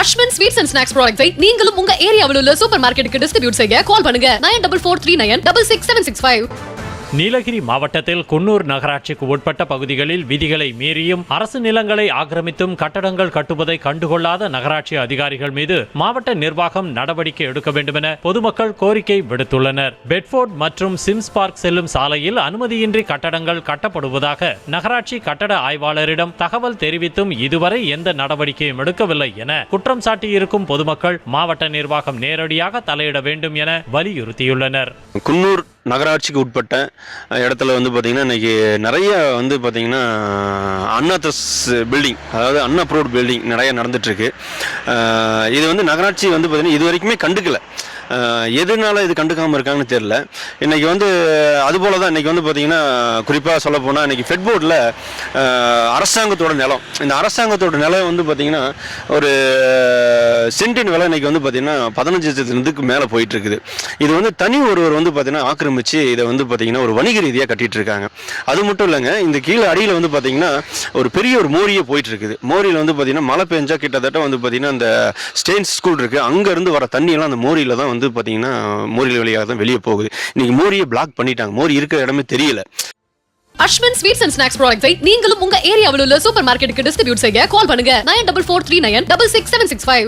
Ashwin sweets and snacks ப்ராடக்ட்ஸை நீங்களும் உங்க ஏரியாவில் உள்ள சூப்பர் மார்க்கெட்டுக்கு டிஸ்ட்ரிபியூட் செய்ய கால் பண்ணுங்க 9443966765. நீலகிரி மாவட்டத்தில் குன்னூர் நகராட்சிக்கு உட்பட்ட பகுதிகளில் விதிகளை மீறியும் அரசு நிலங்களை ஆக்கிரமித்தும் கட்டடங்கள் கட்டுவதை கண்டுகொள்ளாத நகராட்சி அதிகாரிகள் மீது மாவட்ட நிர்வாகம் நடவடிக்கை எடுக்க வேண்டும் என பொதுமக்கள் கோரிக்கை விடுத்துள்ளனர். பெட்ஃபோர்ட் மற்றும் சிம்ஸ் பார்க் செல்லும் சாலையில் அனுமதியின்றி கட்டடங்கள் கட்டப்படுவதாக நகராட்சி கட்டட ஆய்வாளரிடம் தகவல் தெரிவித்தும் இதுவரை எந்த நடவடிக்கையும் எடுக்கவில்லை என குற்றம் சாட்டியிருக்கும் பொதுமக்கள் மாவட்ட நிர்வாகம் நேரடியாக தலையிட வேண்டும் என வலியுறுத்தியுள்ளனர். குன்னூர் நகராட்சிக்கு உட்பட்ட இடத்துல வந்து பார்த்திங்கன்னா இன்றைக்கி நிறைய வந்து பார்த்திங்கன்னா அன்அத்தஸ் பில்டிங், அதாவது அன்அப்ரூவ்ட் பில்டிங் நிறைய நடந்துகிட்ருக்கு. இது வந்து நகராட்சி வந்து பார்த்திங்கன்னா இது வரைக்குமே கண்டுக்கலை. எதனால இது கண்டுக்காமல் இருக்காங்கன்னு தெரியல. இன்றைக்கி வந்து அதுபோல் தான் இன்றைக்கி வந்து பார்த்திங்கன்னா குறிப்பாக சொல்ல போனால் இன்றைக்கி ஃபெட்போர்டில் அரசாங்கத்தோட நிலம், இந்த அரசாங்கத்தோட நிலம் வந்து பார்த்திங்கன்னா ஒரு சென்டின் விலை இன்றைக்கி வந்து பார்த்திங்கன்னா 15,000 மேலே போயிட்டுருக்குது. இது வந்து தனி ஒருவர் வந்து பார்த்திங்கன்னா ஆக்கிரமித்து இதை வந்து பார்த்திங்கன்னா ஒரு வணிக ரீதியாக கட்டிகிட்டு இருக்காங்க. அது மட்டும் இல்லைங்க, இந்த கீழே அடியில் வந்து பார்த்திங்கன்னா ஒரு பெரிய ஒரு மோரியே போயிட்டுருக்குது. மோரியில் வந்து பார்த்திங்கன்னா மழை பெஞ்சா கிட்டத்தட்ட வந்து பார்த்திங்கன்னா அந்த ஸ்டெயின்ஸ் ஸ்கூல் இருக்குது, அங்கேருந்து வர தண்ணியெல்லாம் அந்த மோரியில் தான் வந்து பார்த்தீங்கன்னா மோரியில் வழியாக தான் வெளியே போகுது. இன்னைக்கு மோரியை பிளாக் பண்ணிட்டாங்க, மோரி இருக்கிற இடமே தெரியல. அஸ்வின் ஸ்வீட்ஸ் அண்ட் ஸ்நாக்ஸ் ப்ராடக்ட்ஸை நீங்களும் உங்க ஏரியாவில் உள்ள சூப்பர் மார்க்கெட்டுக்கு டிஸ்ட்ரிபியூட் செய்ய கால் பண்ணுங்க 9443966765.